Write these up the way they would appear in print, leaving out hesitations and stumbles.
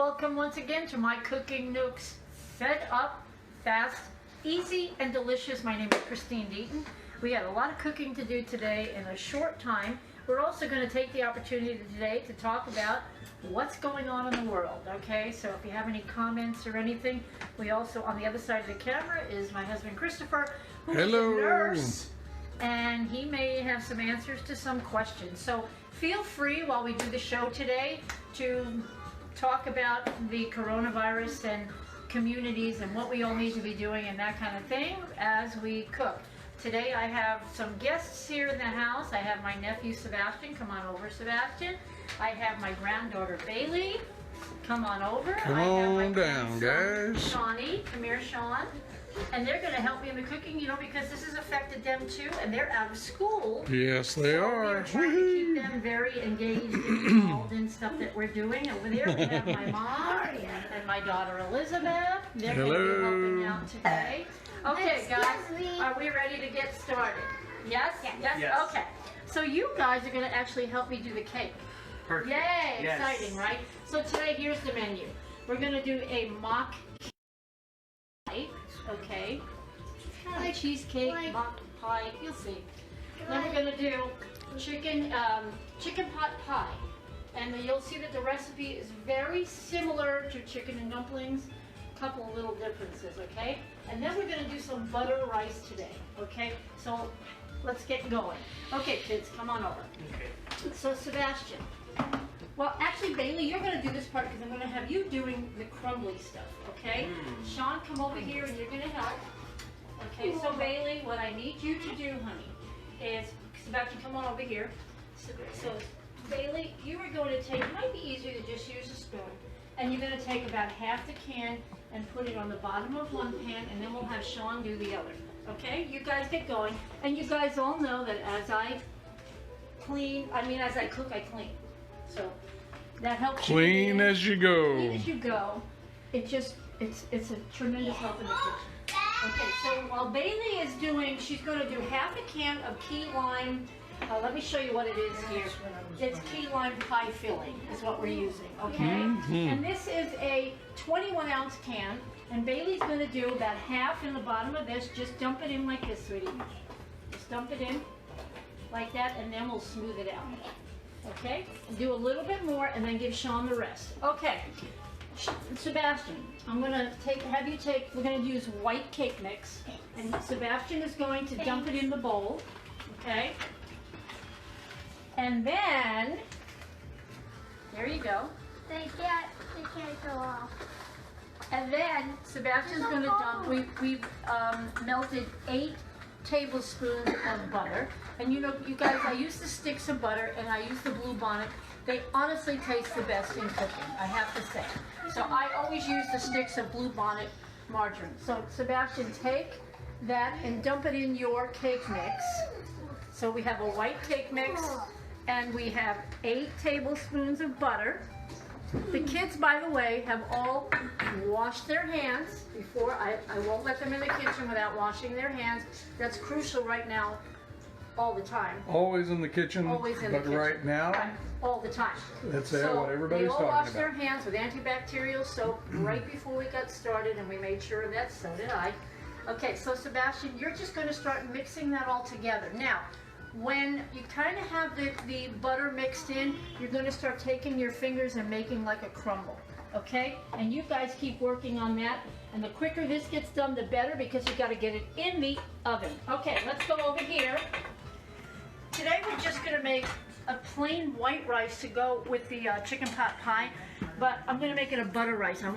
welcome once again to my Cooking Nooks. Fed up, fast, easy, and delicious. My name is Christine Deaton. We got a lot of cooking to do today in a short time. We're also going to take the opportunity today to talk about what's going on in the world, okay? So if you have any comments or anything, we also, on the other side of the camera is my husband Christopher, who is a nurse, and he may have some answers to some questions. So feel free while we do the show today to talk about the coronavirus and communities and what we all need to be doing and that kind of thing as we cook. Today I have some guests here in the house. I have my nephew Sebastian. Come on over, Sebastian. I have my granddaughter Bailey. Come on over. Come on down, guys. Shawnee. Come here, Sean. And they're going to help me in the cooking, you know, because this has affected them too, and they're out of school. Yes, they are. We're trying to keep them very engaged and involved in stuff that we're doing. Over there we have my mom and my daughter Elizabeth. They're going to be helping out today. Okay, guys, are we ready to get started? Yes? Yes? Okay. So you guys are going to actually help me do the cake. Perfect. Yay! Yes. Exciting, right? So today, here's the menu. We're going to do a mock pie, okay? Kind of cheesecake, mock pie, you'll see. Then we're going to do chicken pot pie. And you'll see that the recipe is very similar to chicken and dumplings. Couple little differences, okay? And then we're going to do some butter rice today, okay? So let's get going. Okay, kids, come on over. Okay. So Sebastian, well, actually, Bailey, you're going to do this part because I'm going to have you doing the crumbly stuff, okay? Sean, come over here and you're going to help. Okay, so Bailey, what I need you to do, honey, is, Sebastian, come on over here. So Bailey, you are going to take, it might be easier to just use a spoon, and you're going to take about half the can and put it on the bottom of one pan, and then we'll have Sean do the other. Okay? You guys get going. And you guys all know that as I cook, I clean. So that helps Clean as you go. Clean as you go. It's a tremendous help in the kitchen. Okay, so while Bailey is doing, she's going to do half a can of key lime. Let me show you what it is here. It's key lime pie filling is what we're using, okay? And this is a 21-ounce can, and Bailey's going to do about half in the bottom of this. Just dump it in like this, sweetie. Just dump it in like that, and then we'll smooth it out. Okay? And do a little bit more, and then give Sean the rest. Okay. Sebastian, I'm going to we're going to use white cake mix, and Sebastian is going to dump it in the bowl, okay? And then, there you go. They can't go off. And then Sebastian's going to dump, we've melted 8 tablespoons of butter. And you know, you guys, I use the sticks of butter and I use the Blue Bonnet. They honestly taste the best in cooking, I have to say. So I always use the sticks of Blue Bonnet margarine. So Sebastian, take that and dump it in your cake mix. So we have a white cake mix. And we have 8 tablespoons of butter. The kids, by the way, have all washed their hands before. I won't let them in the kitchen without washing their hands. That's crucial right now, all the time. Always in the kitchen, Always in the kitchen. right now, Right, all the time. that's what everybody's talking They all washed their about. hands with antibacterial soap right before we got started, and we made sure of that, so did I. Okay, so Sebastian, you're just going to start mixing that all together. Now, when you kind of have the butter mixed in, you're going to start taking your fingers and making like a crumble, okay? And you guys keep working on that, and the quicker this gets done, the better, because you got to get it in the oven. Okay, let's go over here. Today we're just going to make a plain white rice to go with the chicken pot pie, but I'm going to make it a butter rice. I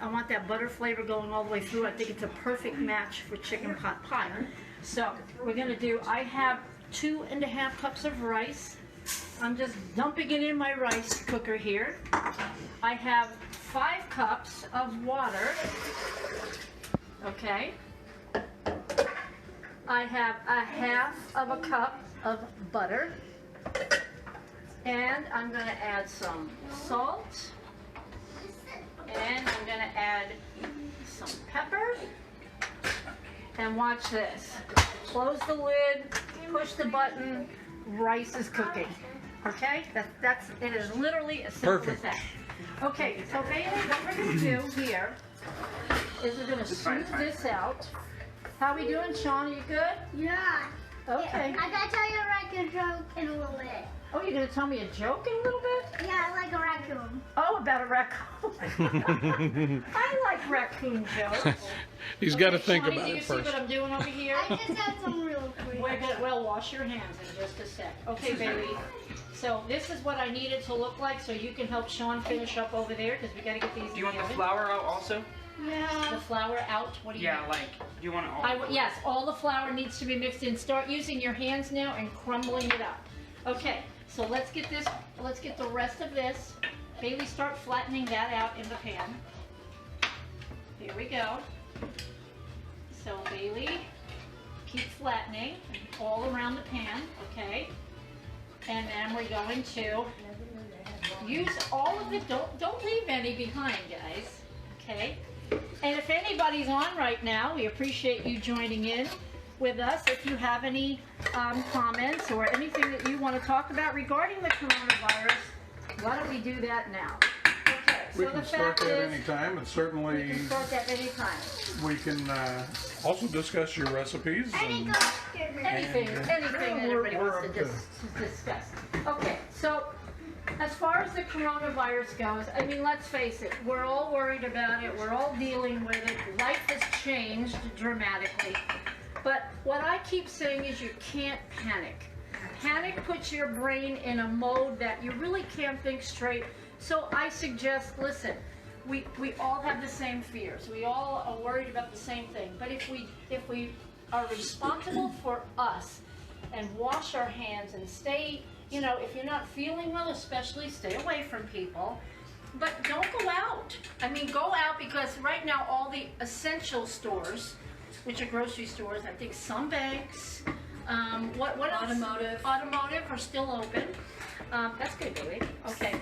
want that butter flavor going all the way through. I think it's a perfect match for chicken pot pie. So we're going to do, I have 2½ cups of rice. I'm just dumping it in my rice cooker here. I have 5 cups of water. Okay. I have a half of a cup of butter. And I'm going to add some salt. And I'm going to add some pepper. And watch this. Close the lid, push the button, rice is cooking. Okay? It is literally as simple as that. Okay, so Bailey, what we're gonna do here is we're gonna smooth this out. How we doing, Sean? Are you good? Yeah. Okay. I gotta tell you a raccoon joke in a little bit. Oh, you're gonna tell me a joke in a little bit? Yeah, I like a raccoon. Oh, about a raccoon. I like raccoon jokes. He's got to think Shawnee, about do you it see first. what I'm doing over here? I just got some real quick. We're gonna, well, wash your hands in just a sec. Okay, baby. So this is what I need it to look like, so you can help Sean finish up over there, because we gotta get these. Do you want the in the oven. flour out also? Yeah. The flour out? What do you Yeah, mean? like, do you want it all? Yes, all the flour needs to be mixed in. Start using your hands now and crumbling it up. Okay, so let's get the rest of this. Bailey, start flattening that out in the pan. Here we go. So Bailey, keep flattening all around the pan, okay? And then we're going to use all of it. Don't leave any behind, guys, okay? And if anybody's on right now, we appreciate you joining in with us. If you have any comments or anything that you want to talk about regarding the coronavirus, why don't we do that now? Okay, We so can the start fact that is, anytime, and we certainly can start that anytime. we can also discuss your recipes. Any And good? Anything that we're everybody wants up to discuss. Okay, so as far as the coronavirus goes, I mean, let's face it, we're all worried about it, we're all dealing with it, life has changed dramatically. But what I keep saying is you can't panic. Panic puts your brain in a mode that you really can't think straight. So I suggest, listen, we all have the same fears. We all are worried about the same thing. But if we are responsible for us and wash our hands and stay, you know, if you're not feeling well, especially stay away from people. But don't go out. I mean, go out, because right now all the essential stores, which are grocery stores, I think some banks, what else? Automotive are still open. That's good, Billy. Okay.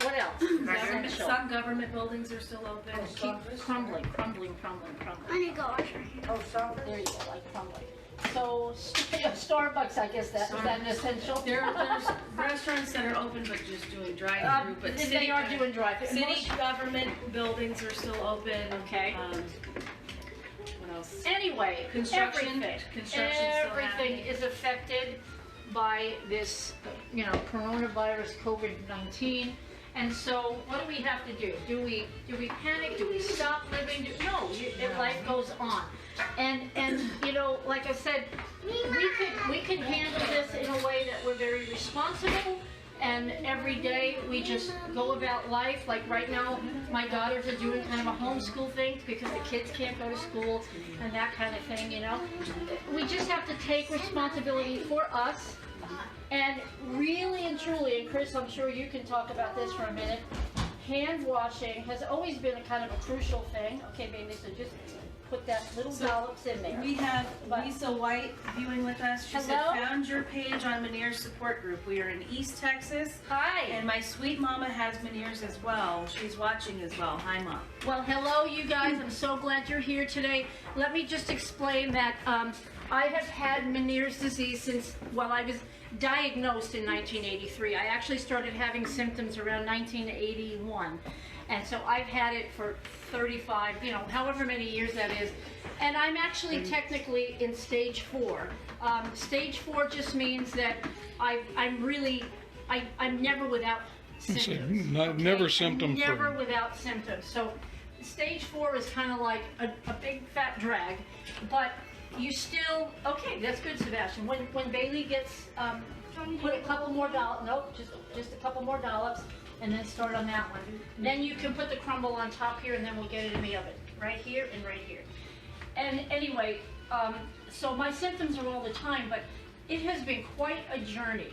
What else? Essential. Some government buildings are still open. Keep crumbling. I need to go wash my hands. There you go, like crumbling. So, Starbucks, I guess is that an essential? There's restaurants that are open but just doing drive-through. But They are doing drive-through. city government buildings are still open. Okay. What else? Anyway, Construction still everything happening. is affected by this, you know, coronavirus, COVID-19. And so, what do we have to do? Do we panic? Do we stop living? No, life goes on. And you know, like I said, we can handle this in a way that we're very responsible. And every day we just go about life. Like right now, my daughters are doing kind of a homeschool thing because the kids can't go to school and that kind of thing, you know. We just have to take responsibility for us. And really and truly, and Chris, I'm sure you can talk about this for a minute, hand washing has always been a kind of a crucial thing. Okay, baby, so just put that little dollops in there. We have Lisa White viewing with us. She Hello? said, found your page on Meniere's support group. We are in East Texas. Hi. And my sweet mama has Meniere's as well. She's watching as well. Hi, Mom. Well, hello, you guys. I'm so glad you're here today. Let me just explain that I have had Meniere's disease since, well, I was diagnosed in 1983. I actually started having symptoms around 1981. And so I've had it for 35, you know, however many years that is. And I'm actually technically in stage 4. Stage 4 just means that I'm never without symptoms. Never symptom-free. Never without symptoms. So stage 4 is kind of like a big fat drag, but you still, okay, that's good, Sebastian. When Bailey gets, put a couple more dollops, nope, just a couple more dollops, and then start on that one. Then you can put the crumble on top here, and then we'll get it in the oven, right here and right here. And anyway, so my symptoms are all the time, but it has been quite a journey.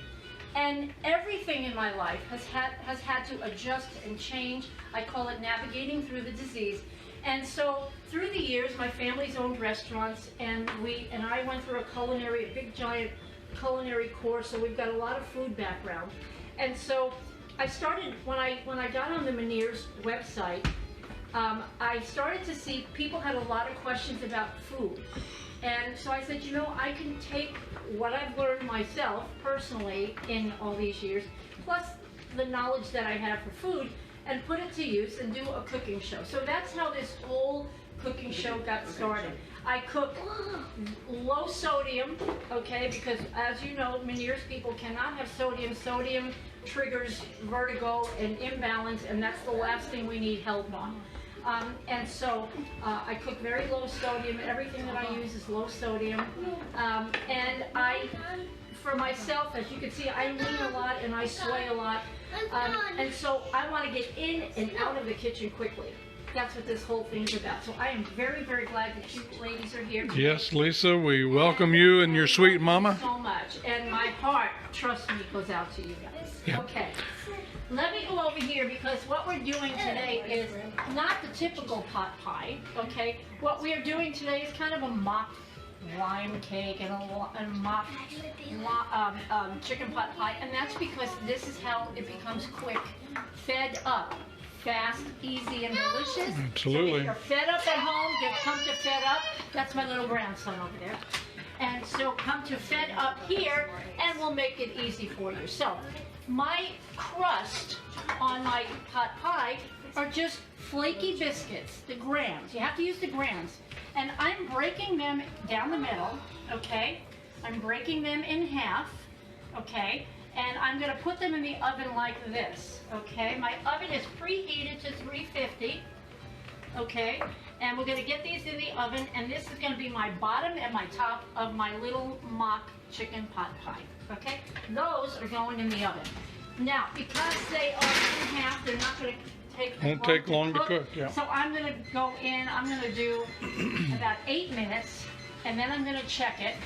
And everything in my life has had to adjust and change. I call it navigating through the disease. And so through the years, my family's owned restaurants, and I went through a big giant culinary course, so we've got a lot of food background. And so I started, when I got on the Meniere's website, I started to see people had a lot of questions about food. And so I said, you know, I can take what I've learned myself personally in all these years, plus the knowledge that I have for food, and put it to use and do a cooking show. So that's how this whole cooking show got started. I cook low sodium, okay, because as you know, Meniere's people cannot have sodium. Sodium triggers vertigo and imbalance, and that's the last thing we need help on. And so I cook very low sodium. Everything that I use is low sodium. And for myself, as you can see, I lean a lot and I sway a lot. And so I want to get in and out of the kitchen quickly. That's what this whole thing's about. So I am very, very glad that you ladies are here today. Yes, Lisa, we welcome you and your sweet mama. Thank you so much. And my heart, trust me, goes out to you guys. Yeah. Okay. Let me go over here because what we're doing today is not the typical pot pie, okay? What we are doing today is kind of a mock lime cake and a mock chicken pot pie, and that's because this is how it becomes quick, fed up. Fast, easy, and delicious. Absolutely. So if you're fed up at home, just come to Fed Up. That's my little grandson over there. And so come to Fed Up here, and we'll make it easy for you. So my crust on my pot pie are just flaky biscuits, the grams. You have to use the grams. And I'm breaking them down the middle, okay? I'm breaking them in half, okay? And I'm going to put them in the oven like this, okay? My oven is preheated to 350, okay? And we're going to get these in the oven, and this is going to be my bottom and my top of my little mock chicken pot pie, okay? Those are going in the oven. Now, because they are in half, they're not going to take long to cook, yeah. So I'm going to go in, I'm going to do about 8 minutes, and then I'm going to check it.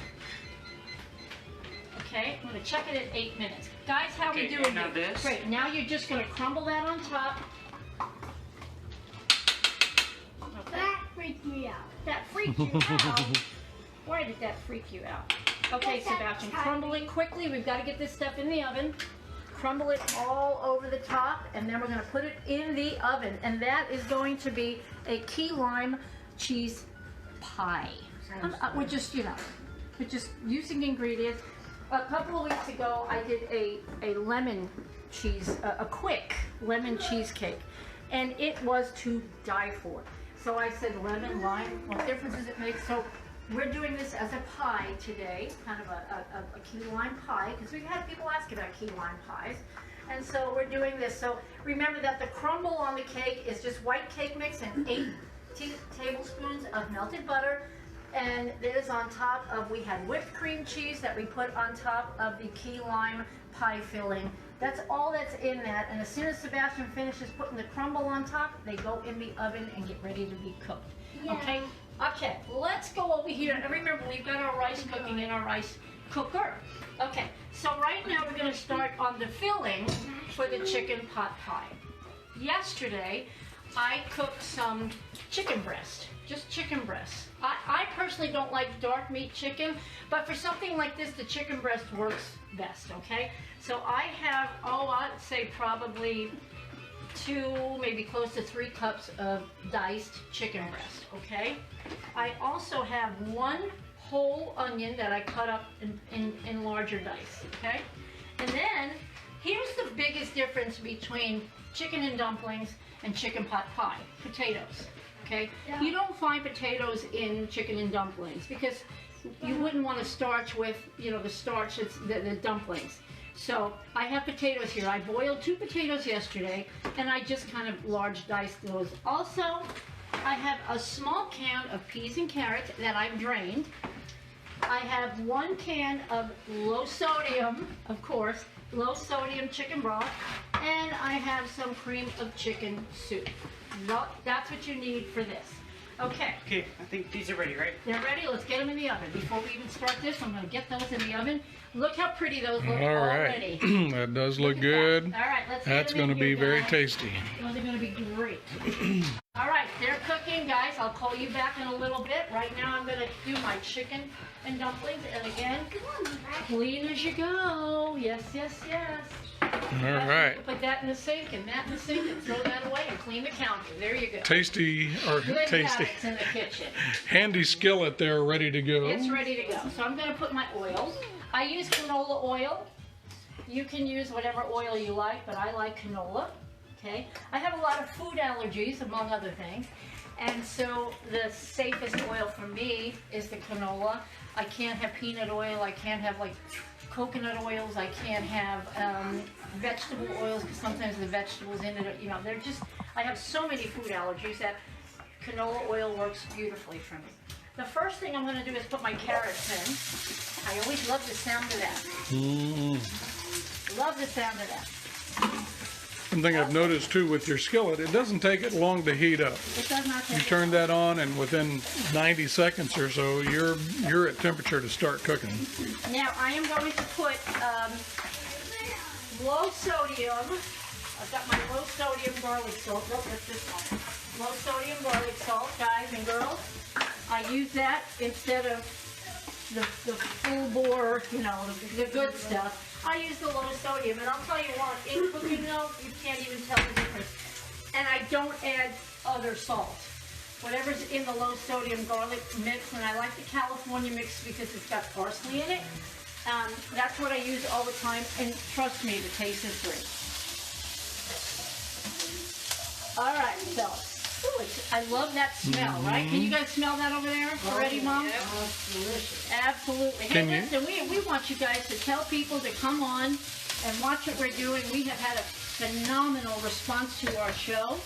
Okay, I'm going to check it at 8 minutes. Guys, how we doing? Now this. Great, now you're just going to crumble that on top. Okay. That freaked me out. That freaked you out? Why did that freak you out? Okay, Sebastian, crumble it quickly. We've got to get this stuff in the oven. Crumble it all over the top, and then we're going to put it in the oven. And that is going to be a key lime cheese pie. We're just, we're just using ingredients. A couple of weeks ago, I did a lemon cheese, a quick lemon cheesecake, and it was to die for. So I said, lemon, lime, what difference does it make? So we're doing this as a pie today, kind of a key lime pie, because we've had people ask about key lime pies. And so we're doing this. So remember that the crumble on the cake is just white cake mix and 8 tablespoons of melted butter. And it is on top of, we had whipped cream cheese that we put on top of the key lime pie filling. That's all that's in that. And as soon as Sebastian finishes putting the crumble on top, they go in the oven and get ready to be cooked. Yeah. Okay? Okay, let's go over here. And remember, we've got our rice cooking in our rice cooker. Okay, so right now we're going to start on the filling for the chicken pot pie. Yesterday, I cooked some chicken breast. Just chicken breast. I personally don't like dark meat chicken, but for something like this, the chicken breast works best, okay? So I have, I'd say probably 2, maybe close to 3 cups of diced chicken breast, okay? I also have 1 whole onion that I cut up in larger dice, okay? And then, here's the biggest difference between chicken and dumplings and chicken pot pie, potatoes. Okay, Yeah. You don't find potatoes in chicken and dumplings because you wouldn't want to starch with, the starch, the dumplings. So I have potatoes here. I boiled 2 potatoes yesterday, and I just kind of large diced those. Also, I have a small can of peas and carrots that I've drained. I have 1 can of low sodium, of course, low sodium chicken broth, and I have some cream of chicken soup. That's what you need for this. Okay. Okay, I think these are ready, right? They're ready. Let's get them in the oven. Before we even start this, I'm going to get those in the oven. Look how pretty those look All already. right. That does look good. All right, let's get That's them in going to be here, very guys. tasty. Those are going to be great. All right, they're cooking, guys. I'll call you back in a little bit. Right now, I'm going to do my chicken and dumplings. And again, clean as you go. Yes, yes, yes. All right. Put that in the sink and that in the sink and throw that away and clean the counter. There you go. Tasty, or Good tasty. habits in the kitchen. Handy skillet there ready to go. It's ready to go. So I'm going to put my oil. I use canola oil. You can use whatever oil you like, but I like canola. Okay, I have a lot of food allergies, among other things, and so the safest oil for me is the canola. I can't have peanut oil. I can't have like coconut oils. I can't have vegetable oils because sometimes the vegetables in it, you know, they're just. I have so many food allergies that canola oil works beautifully for me. The first thing I'm going to do is put my carrots in. I always love the sound of that. Love the sound of that. One thing I've noticed too with your skillet, it doesn't take it long to heat up. It does not take You it turn long. that on, and within 90 seconds or so, you're at temperature to start cooking. Now I am going to put low sodium. I've got my low sodium garlic salt. Look at this one. Low sodium garlic salt, guys and girls. I use that instead of the full bore, you know, the good stuff. I use the low sodium, and I'll tell you what, in cooking though, you can't even tell the difference. And I don't add other salt. Whatever's in the low sodium garlic mix, and I like the California mix because it's got parsley in it. That's what I use all the time, and trust me, the taste is great. All right, so, ooh, I love that smell, right? Can you guys smell that over there already, Mom? Yep. Delicious. Absolutely. Hey, Can you- listen, we want you guys to tell people to come on and watch what we're doing. We have had a phenomenal response to our show.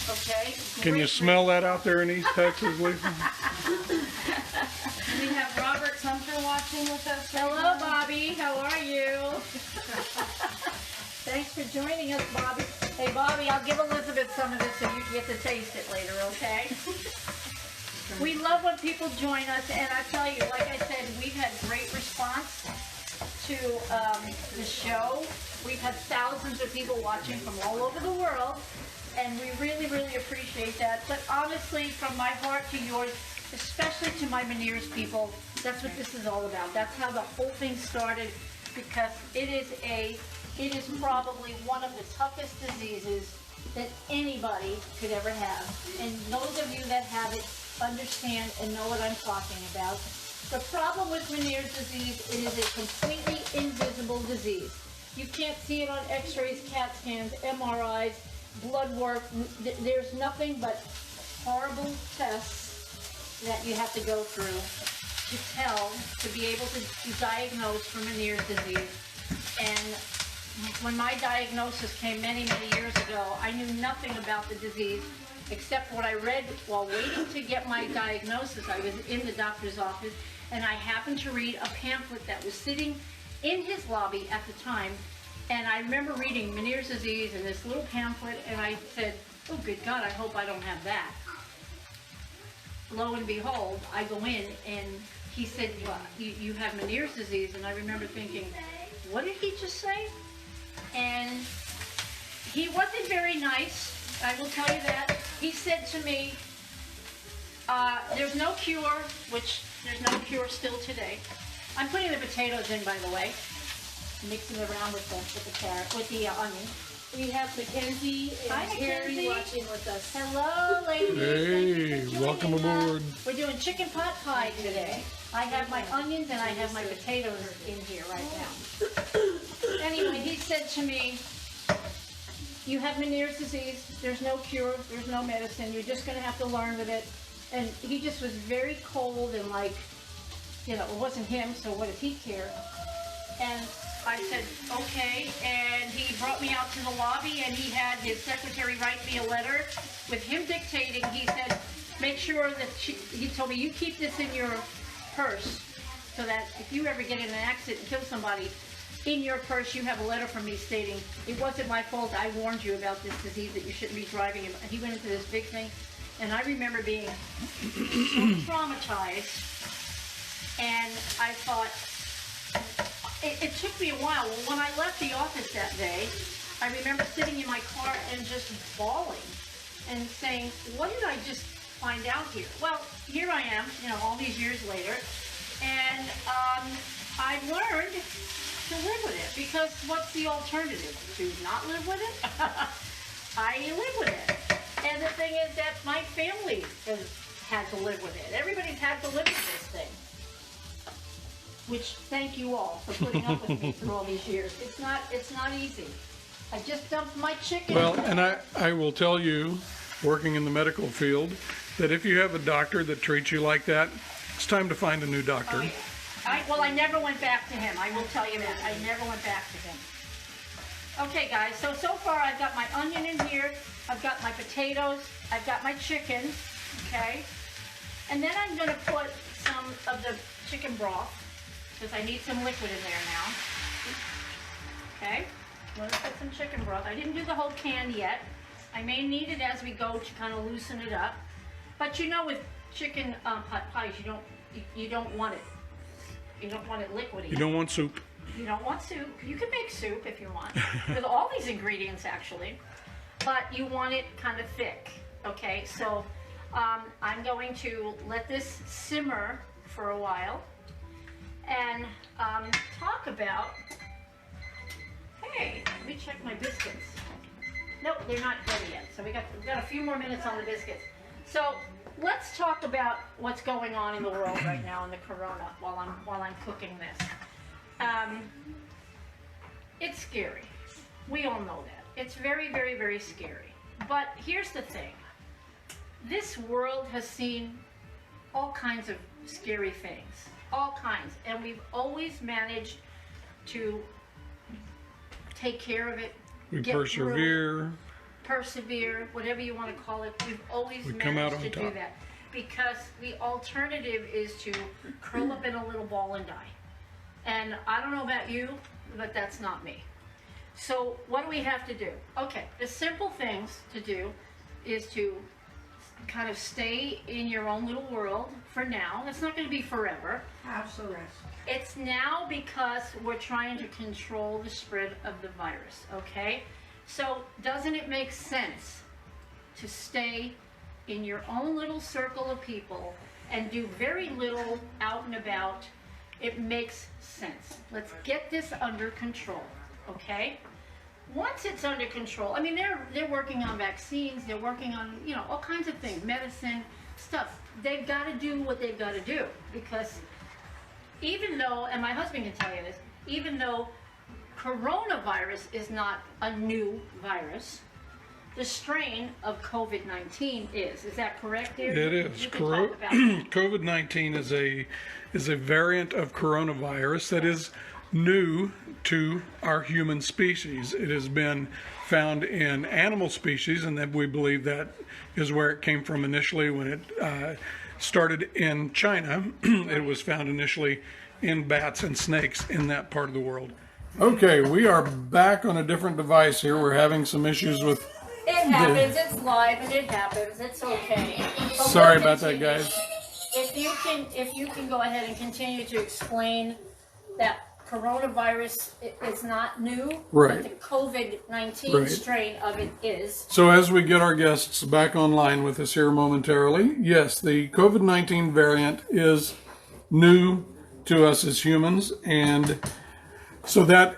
Okay? Can you Great smell that out there in East Texas, Lisa? We have Robert Sumter watching with us. Hello, Bobby. How are you? Thanks for joining us, Bobby. Hey, Bobby, I'll give Elizabeth some of this so you get to taste it later, okay? We love when people join us, and I tell you, like I said, we've had great response to the show. We've had thousands of people watching from all over the world, and we really, really appreciate that. But honestly, from my heart to yours, especially to my Meniere's people, that's what this is all about. That's how the whole thing started, because it is probably one of the toughest diseases that anybody could ever have. And those of you that have it understand and know what I'm talking about. The problem with Meniere's disease, it is a completely invisible disease. You can't see it on x-rays, CAT scans, MRIs, blood work. There's nothing but horrible tests that you have to go through to be able to diagnose for Meniere's disease. And when my diagnosis came many, many years ago, I knew nothing about the disease except what I read while waiting to get my diagnosis. I was in the doctor's office, and I happened to read a pamphlet that was sitting in his lobby at the time, and I remember reading Meniere's disease in this little pamphlet, and I said, oh, good God, I hope I don't have that. Lo and behold, I go in, and he said, well, you have Meniere's disease, and I remember thinking, what did he just say? And he wasn't very nice, I will tell you that. He said to me, there's no cure, which there's no cure still today. I'm putting the potatoes in, by the way, mixing it around with the carrot, with the onion. We have Mackenzie Hi, and Harry Mackenzie. watching with us. Hello, ladies. Hey, Thank you for welcome joining us. aboard. We're doing chicken pot pie today. I have my onions and I have my potatoes in here right now. Anyway, he said to me, you have Meniere's disease. There's no cure. There's no medicine. You're just going to have to learn with it. And he just was very cold and like, you know, it wasn't him, so what does he care? And I said, okay, and he brought me out to the lobby, and he had his secretary write me a letter with him dictating. He said, make sure that he told me, you keep this in your purse, so that if you ever get in an accident and kill somebody, in your purse you have a letter from me stating, it wasn't my fault, I warned you about this disease, that you shouldn't be driving. And he went into this big thing, and I remember being so traumatized, and I thought, it took me a while. Well, when I left the office that day, I remember sitting in my car and just bawling and saying, what did I just find out here? Well, here I am, you know, all these years later, and I've learned to live with it, because what's the alternative? To not live with it? I live with it. And the thing is that my family has had to live with it. Everybody's had to live with this thing. Which, thank you all for putting up with me through all these years. It's not easy. I just dumped my chicken. Well, and I will tell you, working in the medical field, that if you have a doctor that treats you like that, it's time to find a new doctor. Oh, yeah. Well, I never went back to him. I will tell you that. I never went back to him. Okay, guys, so far I've got my onion in here. I've got my potatoes. I've got my chicken, okay? And then I'm going to put some of the chicken broth, because I need some liquid in there now. Okay, I'm going to put some chicken broth. I didn't do the whole can yet. I may need it as we go to kind of loosen it up. But you know, with chicken pot pies, you don't want it. You don't want it liquidy. You don't want soup. You don't want soup. You can make soup if you want, with all these ingredients actually. But you want it kind of thick. Okay, so I'm going to let this simmer for a while and talk about. Hey, let me check my biscuits. Nope, they're not ready yet. So we've got a few more minutes on the biscuits. So let's talk about what's going on in the world right now in the corona while I'm cooking this. It's scary. We all know that. It's very, very, very scary. But here's the thing. This world has seen all kinds of scary things. All kinds. And we've always managed to take care of it. We get persevere. Persevere, whatever you want to call it. We've always come out managed to on do top. that. Because the alternative is to curl up in a little ball and die. And I don't know about you, but that's not me. So what do we have to do? Okay, the simple things to do is to kind of stay in your own little world for now. It's not going to be forever. Have some rest. It's now because we're trying to control the spread of the virus, okay? So doesn't it make sense to stay in your own little circle of people and do very little out and about? It makes sense. Let's get this under control, okay? Once it's under control, I mean, they're working on vaccines, they're working on, you know, all kinds of things, medicine, stuff. They've got to do what they've got to do, because even though, and my husband can tell you this, even though coronavirus is not a new virus, the strain of COVID-19 is. Is that correct, dear? It is. You can talk about that. COVID-19 is a variant of coronavirus that is new to our human species. It has been found in animal species, and that we believe that is where it came from initially when it started in China. It was found initially in bats and snakes in that part of the world. Okay, we are back on a different device here. We're having some issues with... It happens, it's live and it happens, it's okay. But Sorry we'll about that, continue. guys. If you can go ahead and continue to explain that coronavirus is not new, Right. but the COVID-19 Right. strain of it is. So as we get our guests back online with us here momentarily, yes, the COVID-19 variant is new to us as humans, and so that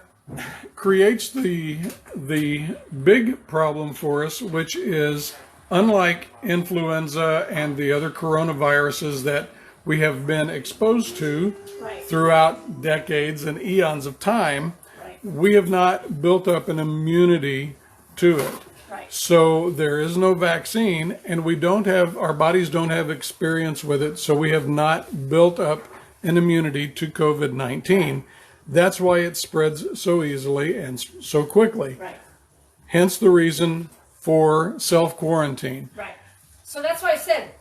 creates the big problem for us, which is, unlike influenza and the other coronaviruses that we have been exposed to Right. throughout decades and eons of time, Right. we have not built up an immunity to it. Right. So there is no vaccine, and our bodies don't have experience with it, so we have not built up an immunity to COVID-19. That's why it spreads so easily and so quickly. Right. Hence the reason for self-quarantine. Right. So that's why I said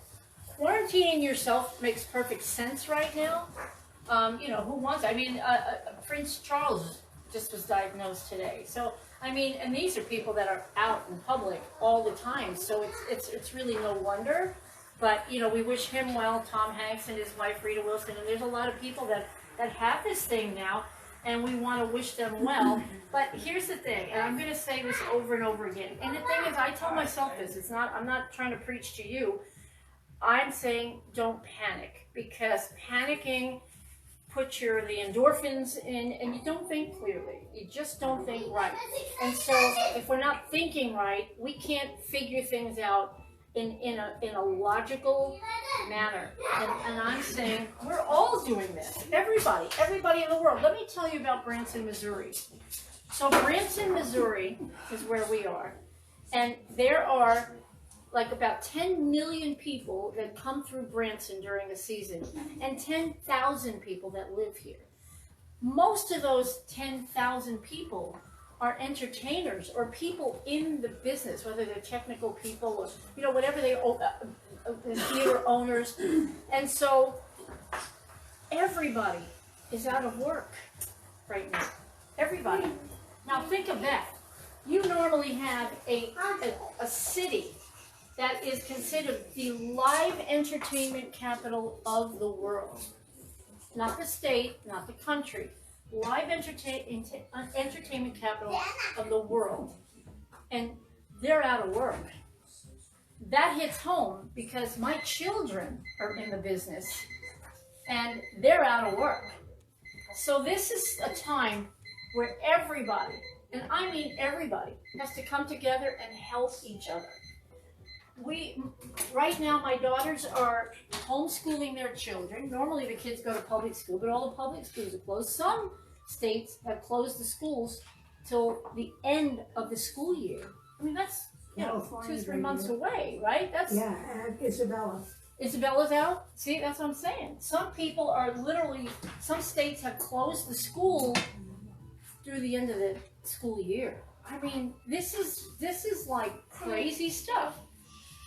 quarantining yourself makes perfect sense right now. You know, who wants? I mean, Prince Charles just was diagnosed today. So I mean, and these are people that are out in public all the time. So it's really no wonder. But you know, we wish him well, Tom Hanks and his wife Rita Wilson, and there's a lot of people that have this thing now, and we want to wish them well. But here's the thing, and I'm going to say this over and over again. And the thing is, I tell myself this. I'm not trying to preach to you. I'm saying don't panic, because panicking puts the endorphins in, and you don't think clearly. You just don't think right. And so if we're not thinking right, we can't figure things out in a logical manner. And I'm saying we're all doing this. Everybody in the world. Let me tell you about Branson, Missouri. So Branson, Missouri is where we are. And there are like about 10 million people that come through Branson during the season and 10,000 people that live here. Most of those 10,000 people are entertainers or people in the business, whether they're technical people or, you know, whatever they theater owners. And so everybody is out of work right now. Everybody. Now think of that. You normally have a city that is considered the live entertainment capital of the world. Not the state, not the country. Live entertainment capital of the world. And they're out of work. That hits home because my children are in the business and they're out of work. So this is a time where everybody, and I mean everybody, has to come together and help each other. Right now, my daughters are homeschooling their children. Normally the kids go to public school, but all the public schools are closed. Some states have closed the schools till the end of the school year. I mean, that's, you know, 2-3 months away, right? That's Yeah, Isabella. Isabella's out. See, that's what I'm saying. Some people are literally, some states have closed the school through the end of the school year. I mean, this is like crazy stuff.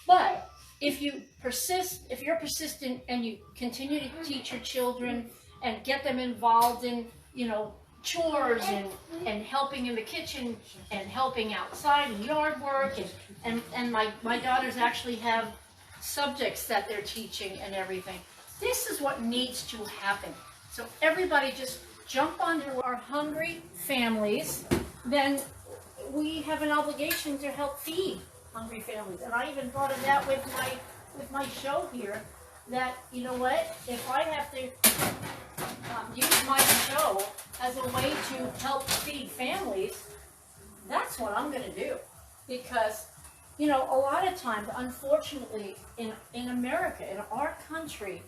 But if you're persistent and you continue to teach your children and get them involved in, you know, chores and helping in the kitchen and helping outside and yard work and my daughters actually have subjects that they're teaching and everything. This is what needs to happen. So everybody just jump onto our hungry families. Then we have an obligation to help feed hungry families. And I even thought of that with my show here, that, you know what, if I have to use my show as a way to help feed families, that's what I'm going to do. Because, you know, a lot of times, unfortunately, in America, in our country,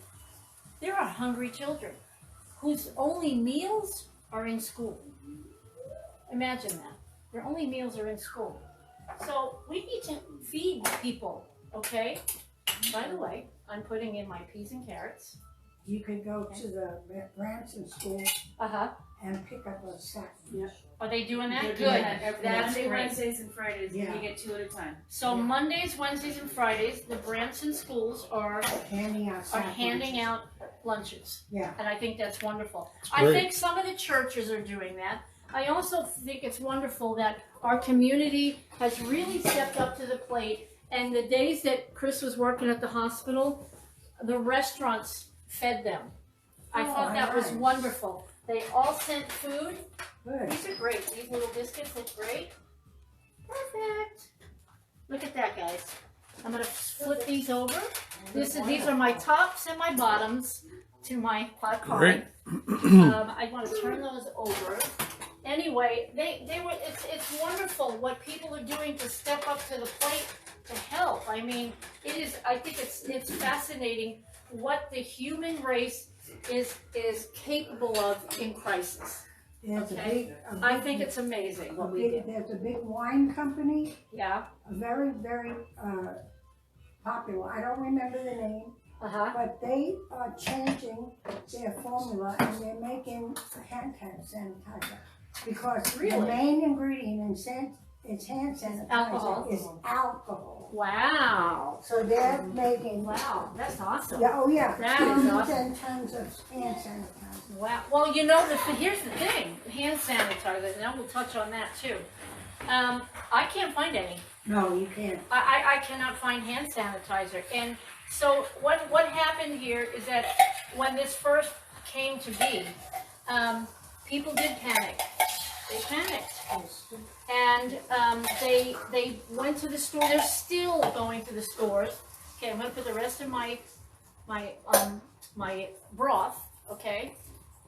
there are hungry children whose only meals are in school. Imagine that. Their only meals are in school. So we need to feed people, okay? By the way, I'm putting in my peas and carrots. You could go to the Branson school Uh-huh. and pick up a sack. Yeah. Are they doing that? They're Good. doing that every That's Monday, great. Wednesdays, and Fridays, Yeah. and you get 2 at a time. So Yeah. Mondays, Wednesdays, and Fridays, the Branson schools are Handing out sack handing lunches. out lunches. Yeah. And I think that's wonderful. great. I think some of the churches are doing that. I also think it's wonderful that our community has really stepped up to the plate. And the days that Chris was working at the hospital, the restaurants fed them. I thought that was nice. wonderful. They all sent food. Good. These are great. These little biscuits look great. Perfect. Look at that, guys. I'm going to flip these over. These are my tops and my bottoms to my pot pie. Great. I want to turn those over. Anyway, it's wonderful what people are doing to step up to the plate to help. I mean, I think it's fascinating what the human race is capable of in crisis. There's Okay. a big, I think it's amazing what we do. there's a big wine company, Yeah. very, very popular. I don't remember the name, Uh-huh. but they are changing their formula and they're making hand sanitizer. Because the Really? main ingredient in hand sanitizer Alcohol. is alcohol. Wow. So they're making, Wow. That's awesome. yeah, oh yeah, That is tons awesome. and tons of hand sanitizer. Wow. Well, you know, here's the thing. Hand sanitizer, and then we'll touch on that too. I can't find any. No, you can't. I cannot find hand sanitizer. And so what happened here is that when this first came to be, people did panic. They panicked. And they went to the store. They're still going to the stores. Okay, I'm going to put the rest of my broth, okay?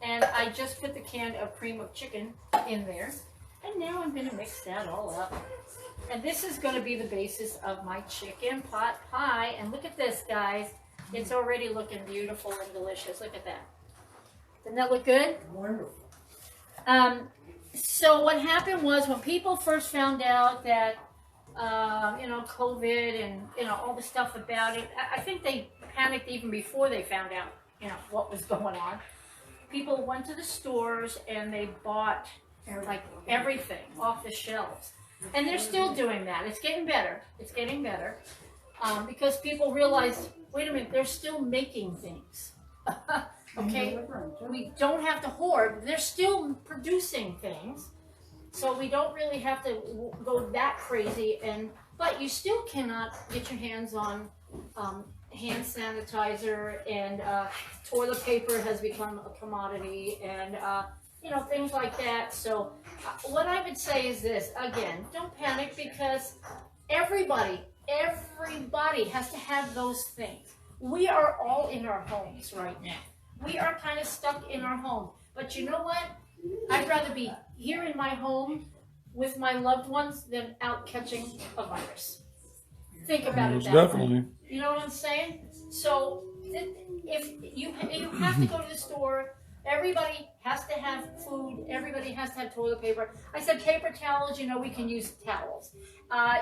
And I just put the can of cream of chicken in there. And now I'm going to mix that all up. And this is going to be the basis of my chicken pot pie. And look at this, guys. It's already looking beautiful and delicious. Look at that. Doesn't that look good? Wonderful. So what happened was when people first found out that, COVID and, all the stuff about it, I think they panicked even before they found out, what was going on. People went to the stores and they bought like everything off the shelves. And they're still doing that. It's getting better. It's getting better. Because people realized, wait a minute, they're still making things. Okay? We don't have to hoard. They're still producing things. So we don't really have to go that crazy. But you still cannot get your hands on hand sanitizer, and toilet paper has become a commodity, and things like that. So what I would say is this, again, don't panic, because everybody has to have those things. We are all in our homes right now. We are kind of stuck in our home. But you know what? I'd rather be here in my home with my loved ones than out catching a virus. Think about it that Definitely. way. You know what I'm saying? So if you have to go to the store, everybody has to have food, everybody has to have toilet paper. I said paper towels, we can use towels.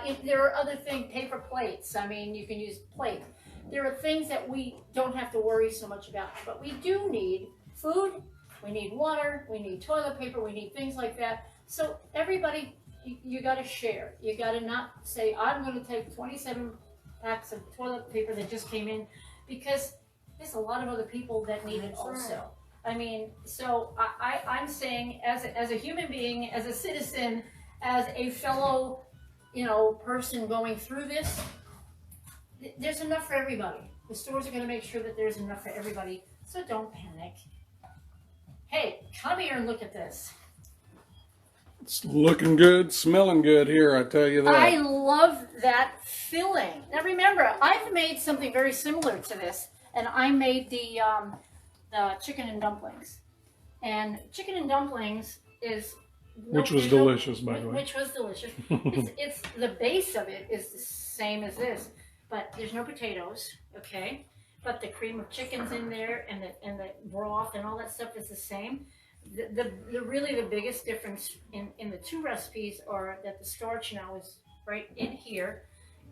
If there are other things, paper plates, you can use plate. There are things that we don't have to worry so much about, but we do need food, we need water, we need toilet paper, we need things like that. So everybody, you got to share. You got to not say, I'm going to take 27 packs of toilet paper that just came in, because there's a lot of other people that need it also. So I'm saying, as a human being, as a citizen, as a fellow, person going through this, there's enough for everybody. The stores are going to make sure that there's enough for everybody. So don't panic. Hey, come here and look at this. It's looking good, smelling good here, I tell you that. I love that filling. Now remember, I've made something very similar to this, and I made the chicken and dumplings. And chicken and dumplings is... Which was delicious, by the way. Which was delicious. It's the base of it is the same as this, but there's no potatoes, okay? But the cream of chicken's in there, and the broth and all that stuff is the same. Really the biggest difference in the two recipes are that the starch now is right in here,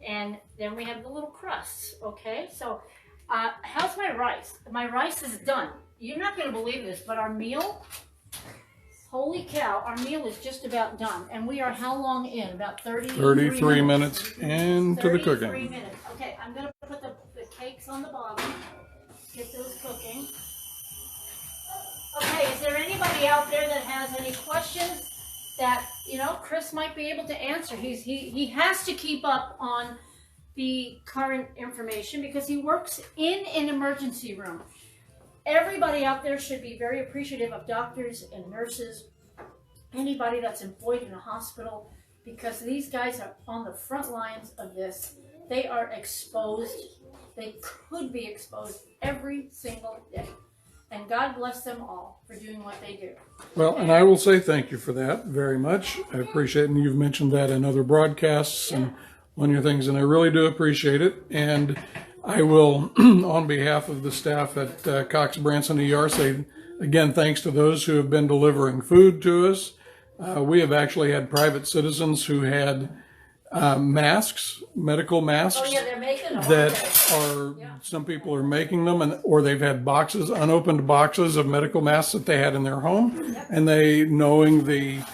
and then we have the little crusts, okay? So how's my rice? My rice is done. You're not going to believe this, but our meal, holy cow, our meal is just about done. And we are how long in? About 33 minutes into the cooking. 33 minutes. Okay, I'm going to put the cakes on the bottom, get those cooking. Okay, is there anybody out there that has any questions that, Chris might be able to answer? He has to keep up on the current information because he works in an emergency room. Everybody out there should be very appreciative of doctors and nurses, anybody that's employed in a hospital, because these guys are on the front lines of this. They are exposed. They could be exposed every single day. And God bless them all for doing what they do. Well, and I will say thank you for that very much. I appreciate it, and you've mentioned that in other broadcasts and on your things, and I really do appreciate it. And I will, on behalf of the staff at Cox Branson ER, say again thanks to those who have been delivering food to us. We have actually had private citizens who had masks, medical masks. Oh yeah, they're making them. That are, some people are making them, or they've had boxes, unopened boxes of medical masks that they had in their home, and they, knowing the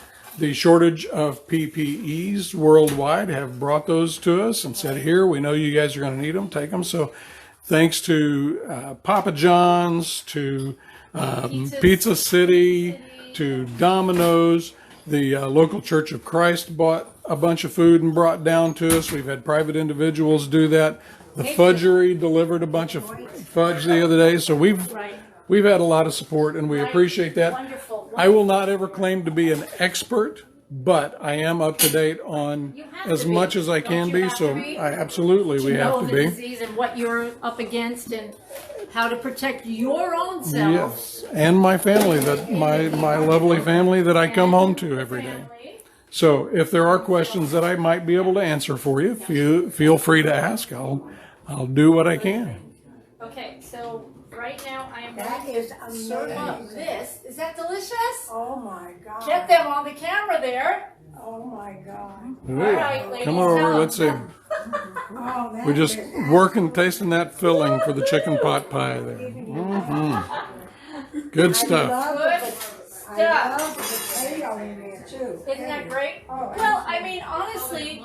shortage of PPEs worldwide, have brought those to us and said, here, we know you guys are going to need them, take them. So thanks to Papa John's, to Pizza City, to Domino's, the local Church of Christ bought a bunch of food and brought down to us. We've had private individuals do that. The Fudgery delivered a bunch of fudge the other day. So we've had a lot of support, and we appreciate that. Wonderful. I will not ever claim to be an expert, but I am up to date on as much as I can be. So I absolutely, we have to the be. disease and what you're up against and how to protect your own self. Yes, and my family, that my lovely family that I come home to every day. So if there are questions that I might be able to answer for you, feel free to ask. I'll do what I can. Okay, so right now I am That going is to serve up amazing. this. Is that delicious? Oh my God. Get them on the camera there. Oh my God. All right, ladies, Come over, tell 'em. let's see. Oh, that We're just is working, tasting that filling for the chicken pot pie there. Good I stuff. love Good the, I love the potato in there too. Isn't that great? Oh, Well, I mean, honestly,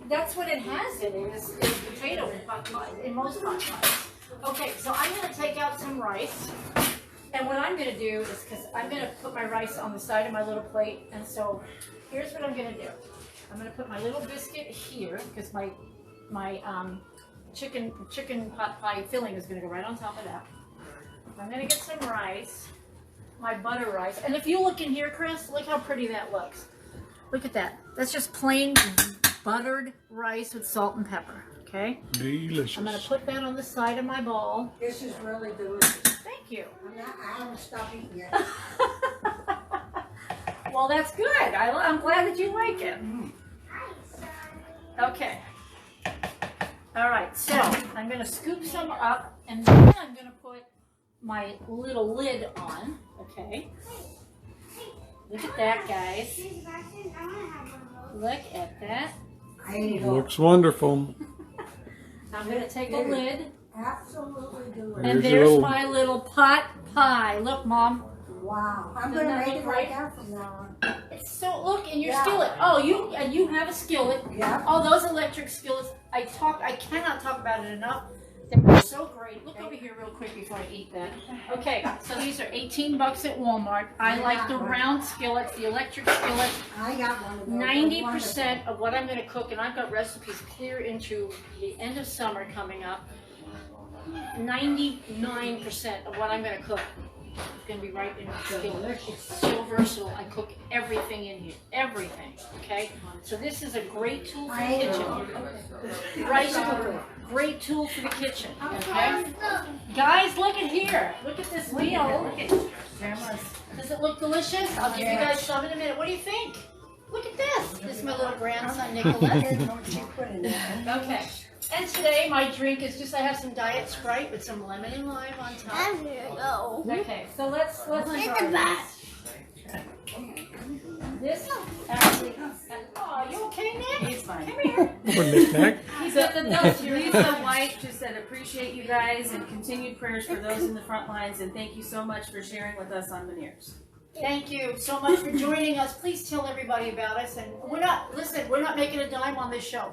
that's what it has in it, is potato in pot pies, in most pot pies. Okay, so I'm gonna take out some rice. And what I'm gonna do is, because I'm gonna put my rice on the side of my little plate, and so here's what I'm gonna do. I'm gonna put my little biscuit here, because my chicken pot pie filling is gonna go right on top of that. I'm gonna get some rice, my butter rice, and if you look in here, Chris, look how pretty that looks. Look at that. That's just plain buttered rice with salt and pepper. Okay. Delicious. I'm gonna put that on the side of my bowl. This is really delicious. Thank you. I haven't stopped eating yet. Well, that's good. I'm glad that you like it. Okay. All right, so I'm going to scoop some up, and then I'm going to put my little lid on. Okay. Look at that, guys. Look at that. Looks wonderful. I'm going to take a lid, Absolutely delicious. and Here's your there's little- my little pot pie. Look, Mom. Wow. I'm Doesn't going to that make look it great? like that from now on. So look in your Yeah. skillet. Oh, you have a skillet. Yeah. Oh, those electric skillets. I cannot talk about it enough. They're so great. Look over here real quick before I eat that. Okay, so these are 18 bucks at Walmart. I like the round skillets, the electric skillets. I got one of those. 90% of what I'm going to cook, and I've got recipes clear into the end of summer coming up. 99% of what I'm going to cook is going to be right in the skillet. It's so versatile. I cook everything in here. Everything. Okay? So this is a great tool for the kitchen. Rice cooker. Great tool for the kitchen. Okay? Guys, look at here. Look at this meal. Look at, does it look delicious? I'll give you guys some in a minute. What do you think? Look at this. This is my little grandson, Nicholas. Okay. And today my drink is just, I have some Diet Sprite with some lemon and lime on top. Okay, so let's try this. This actually, oh, you okay, Nick? He's fine. Come here. Knick-knack. He's got the dust here. Lisa White just said, appreciate you guys and continued prayers for those in the front lines, and thank you so much for sharing with us on Meniere's. Thank you so much for joining us. Please tell everybody about us. And we're not making a dime on this show.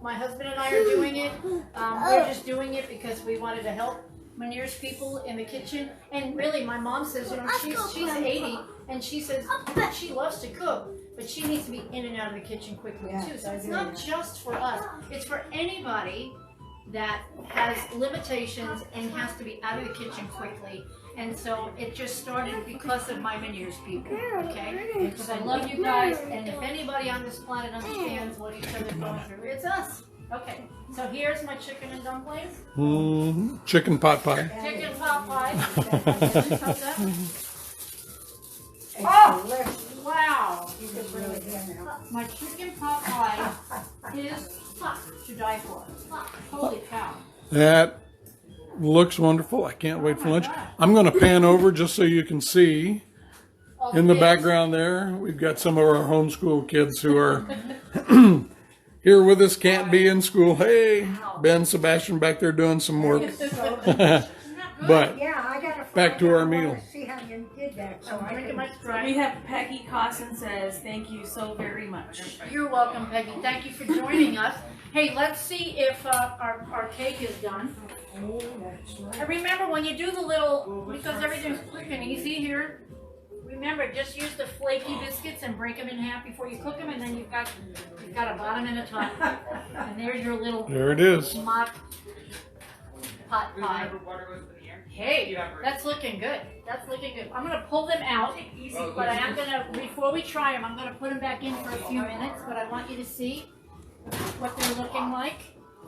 My husband and I are doing it. We're just doing it because we wanted to help Meniere's people in the kitchen. And really, my mom says, you know, she's 80, and she says she loves to cook, but she needs to be in and out of the kitchen quickly too. So it's not just for us. It's for anybody that has limitations and has to be out of the kitchen quickly. And so it just started because of my Meniere's people, okay? Because I love you guys, and if anybody on this planet understands what each other's going through, it's us. Okay, so here's my chicken and dumplings. Chicken pot pie. Chicken pot pie. Oh, Oh! wow. You can really hear now. My chicken pot pie is to die for. Holy cow. That looks wonderful. I can't wait for lunch. I'm going to pan over just so you can see in the background there. We've got some of our homeschool kids who are here with us, can't be in school. Hey, Ben, Sebastian back there doing some work. But Yeah, I got to back to our meal. See how you did that. So I Drinking can, my We Sprite. have Peggy Cosson says, thank you so very much. You're welcome, Peggy. Thank you for joining us. Hey, let's see if our cake is done. oh, that's right. And remember, when you do the little, because everything's quick and easy here, remember, just use the flaky biscuits and break them in half before you cook them, and then you've got a bottom and a top. And there's your little There it is. mock pot pie. Water goes in the air. Hey, that's looking good. That's looking good. I'm gonna pull them out, but I am gonna, before we try them, I'm gonna put them back in for a few minutes, but I want you to see what they're looking like.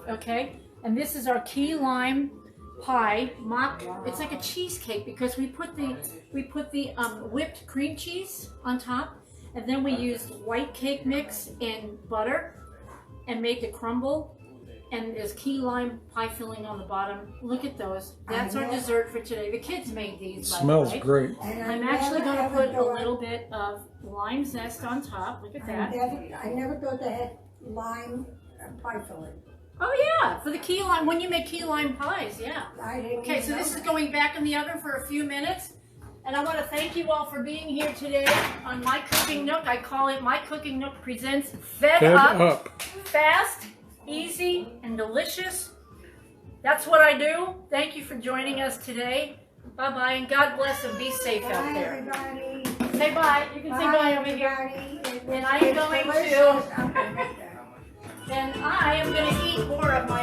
Okay, and this is our key lime pie mock. It's like a cheesecake because we put the whipped cream cheese on top, and then we used white cake mix and butter and made the crumble, and there's key lime pie filling on the bottom. Look at those. That's our dessert for today. The kids made these, by the Smells way. great. And I'm actually going to put a little bit of lime zest on top. Look at that. I never thought they had lime pie filling. Oh yeah, for the key lime, when you make key lime pies, yeah. I didn't Okay, so this is going back in the oven for a few minutes. And I want to thank you all for being here today on My Cooking Nook. I call it My Cooking Nook Presents Fed Up. Fast, easy, and delicious. That's what I do. Thank you for joining us today. Bye-bye, and God bless and be safe out there. everybody. Say bye. You can say bye over here. Everybody. And I am going to... Delicious. I'm gonna make that. And I am going to eat more of my